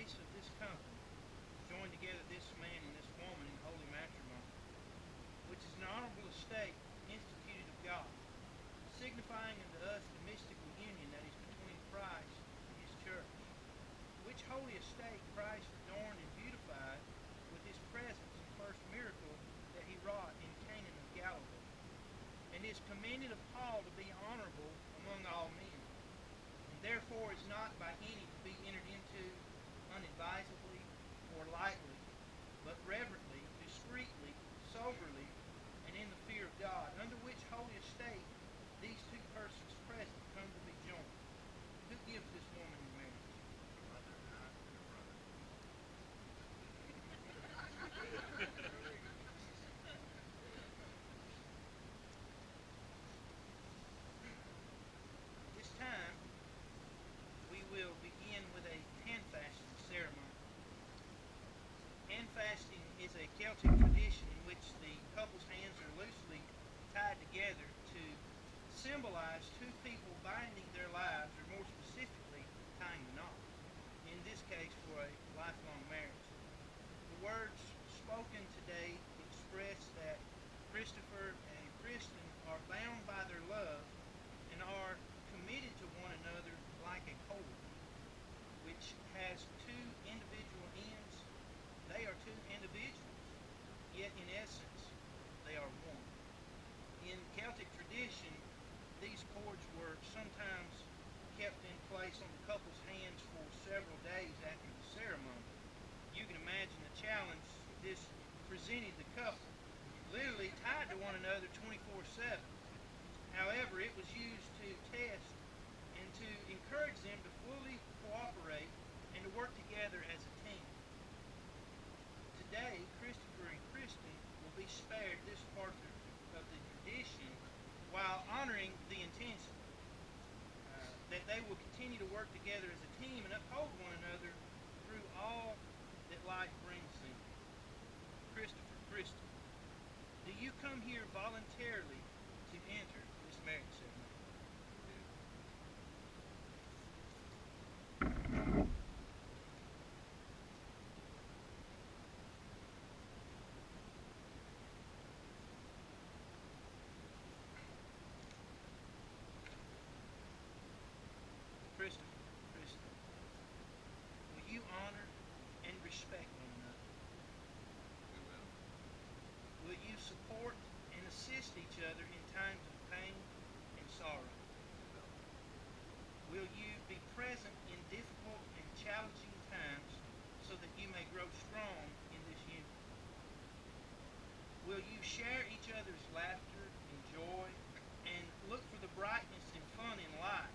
grace of this company join together this man and this woman in holy matrimony, which is an honorable estate instituted of God, signifying unto us the mystical union that is between Christ and his church, which holy estate Christ adorned and beautified with his presence and first miracle that he wrought in Canaan of Galilee, and is commended of Paul to be honorable among all men, and therefore is not by any to be entered into unadvisedly or lightly, but reverently, discreetly, soberly, and in the fear of God, under which holy estate these two persons present come to be joined. Who gives this woman in marriage? Brother, not and a brother. This time, we will begin with a hand fasting ceremony. Hand fasting is a Celtic tradition in which the couple's hands are loosely tied together to symbolize two people binding their lives, or more specifically, tying the knot. In this case, for a lifelong marriage. The words spoken today express that Christopher and Kristen are bound by their love and are committed to one another like a cord, which has two individual ends. They are two individuals, yet in essence, they are one. In Celtic tradition, these cords were sometimes kept in place on the couple's hands for several days after the ceremony. You can imagine the challenge this presented the couple, literally tied to one another 24/7. However, it was used to test and to encourage them to fully cooperate and to work together as a team. Today, Christopher and Kristen will be spared this part of the tradition while honoring the intention that they will continue to work together as a team and uphold one another through all that life brings them. Christopher, Kristen, do you come here voluntarily to enter this marriage ceremony? Christopher, Kristen, will you honor and respect one another? We will. Will you support and assist each other in times of pain and sorrow? We will. Will you be present in difficult and challenging times so that you may grow strong in this union? Will you share each other's laughter and joy and look for the brightness and fun in life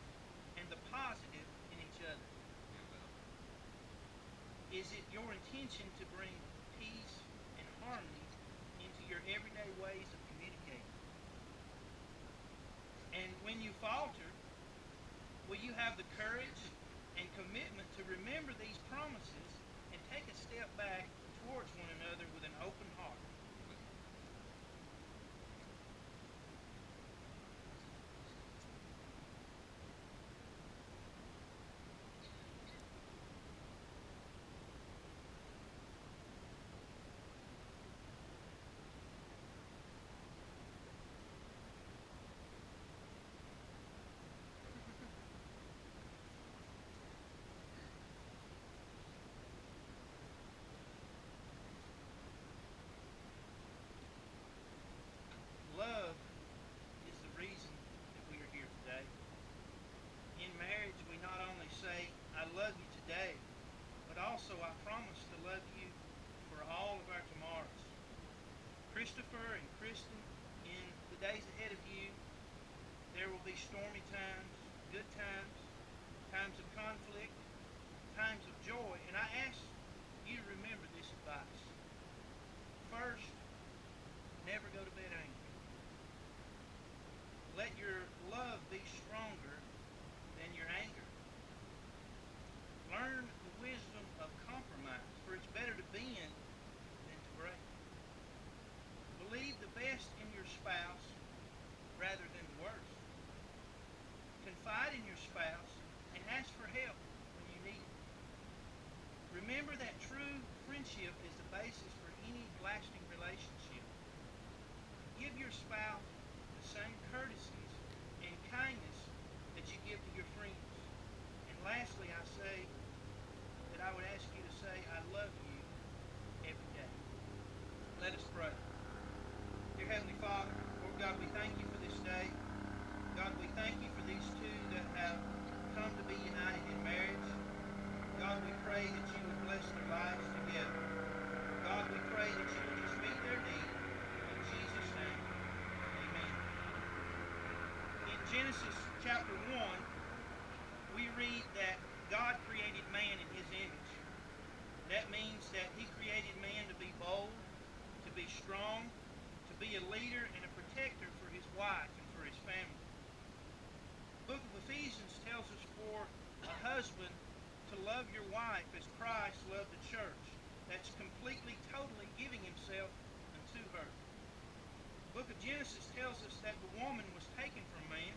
and the positive in each other? We will. Is it your intention to bring peace and harmony into your everyday ways of communicating? And when you falter, will you have the courage and commitment to remember these promises and take a step back towards one another with an open heart? Love is the reason that we are here today. In marriage, we not only say, I love you today, but also I promise to love you for all of our tomorrows. Christopher and Kristen, in the days ahead of you, there will be stormy times, good times, times of conflict, times of joy, and I ask you to remember this advice. First, never go to bed angry. Let your love be stronger than your anger. Learn the wisdom of compromise, for it's better to bend than to break. Believe the best in your spouse rather than the worst. Confide in your spouse and ask for help when you need it. Remember that true friendship is the basis for any lasting relationship. Give your spouse the same courtesies and kindness that you give to your friends. And lastly, I say that I would ask you to say, I love you every day. Let us pray. Dear Heavenly Father, Lord God, we thank you for this day. God, we thank you for these two that have come to be united in marriage. God, we pray that you would bless their lives together. God, we pray that you would just meet their need. In Jesus' name, amen. In Genesis chapter 1, we read that God created man in his image. That means that he created man to be bold, to be strong, to be a leader and a protector for his wife and for his family. The book of Ephesians tells us for a husband to love your wife as Christ loved the church. That's completely, totally giving himself unto her. The book of Genesis tells us that the woman was taken from man.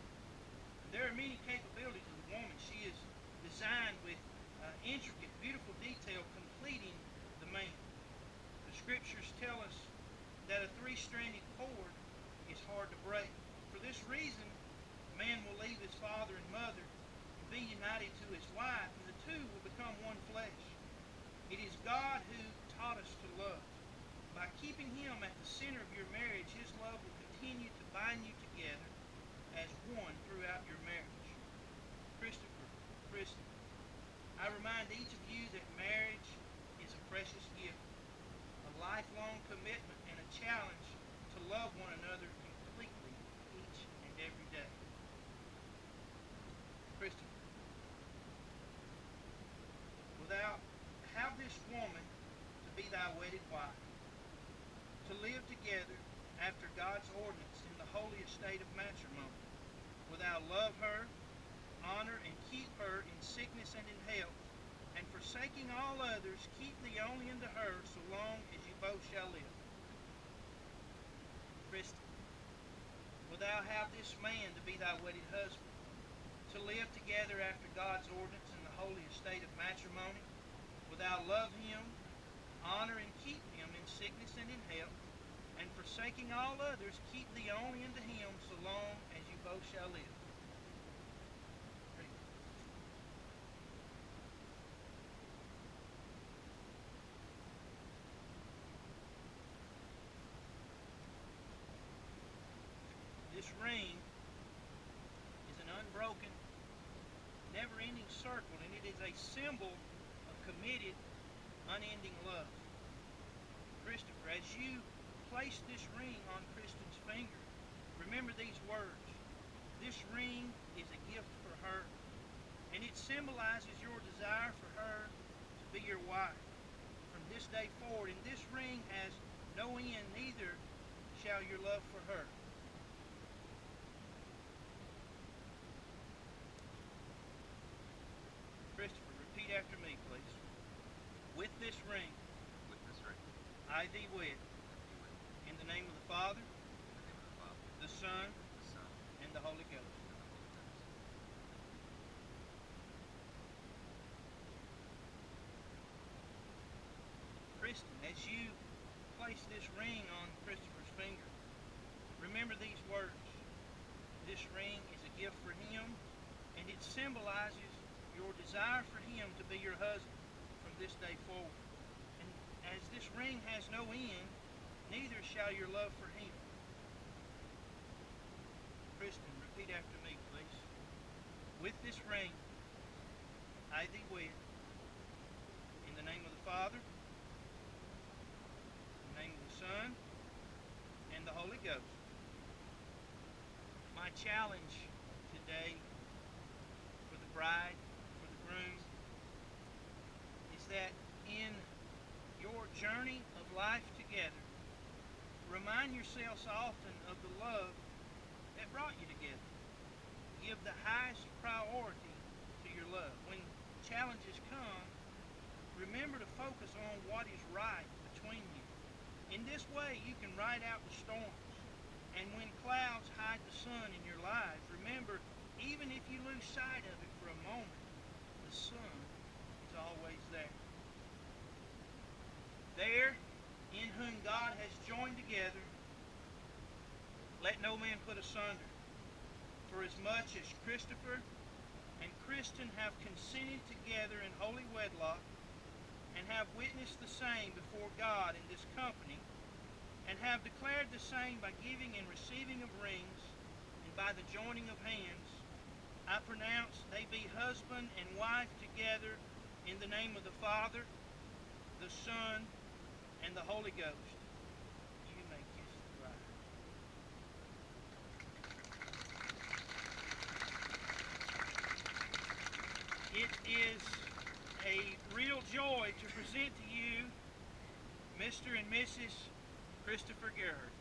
There are many capabilities of the woman. She is designed with intricate, beautiful detail completing the man. The scriptures tell us that a three-stranded cord is hard to break. For this reason, man will leave his father and mother and be united to his wife, and the two will become one flesh. It is God who taught us to love. By keeping him at the center of your marriage, his love will continue to bind you together as one throughout your marriage. Christopher, Kristen, I remind each of you that marriage is a precious gift, a lifelong commitment, and a challenge to love one another completely each and every day. Christopher, have this woman to be thy wedded wife, to live together after God's ordinance in the holy estate of matrimony. Will thou love her, honor and keep her in sickness and in health, and forsaking all others, keep thee only unto her so long as you both shall live. Kristen, will thou have this man to be thy wedded husband, to live together after God's ordinance in the holy estate of matrimony? Will thou love him, honor and keep him in sickness and in health, and forsaking all others, keep thee only unto him so long as you both shall live? This ring is an unbroken, never-ending circle, and it is a symbol of committed, unending love. Christopher, as you place this ring on Kristen's finger, remember these words. This ring is a gift for her, and it symbolizes your desire for her to be your wife from this day forward. And this ring has no end, neither shall your love for her. Christopher, repeat after me, please. With this ring, I thee wed. In the name of the Father, the Son, and the Holy Ghost. Kristen, as you place this ring on Christopher's finger, remember these words. This ring is a gift for him, and it symbolizes your desire for him to be your husband from this day forward. And as this ring has no end, neither shall your love for him. Kristen, repeat after me, please. With this ring, I thee wed. In the name of the Father, in the name of the Son, and the Holy Ghost. My challenge today for the bride, for the groom, is that in your journey of life together, remind yourselves often of the love that brought you together. Give the highest priority to your love. When challenges come, remember to focus on what is right between you. In this way, you can ride out the storms. And when clouds hide the sun in your lives, remember, even if you lose sight of it for a moment, the sun is always there. There, in whom God has joined together, let no man put asunder. For as much as Christopher and Kristen have consented together in holy wedlock, and have witnessed the same before God in this company, and have declared the same by giving and receiving of rings, and by the joining of hands, I pronounce they be husband and wife together in the name of the Father, the Son, and the Holy Ghost. You may kiss the bride. It is a real joy to present to you Mr. and Mrs. Christopher Gerhard.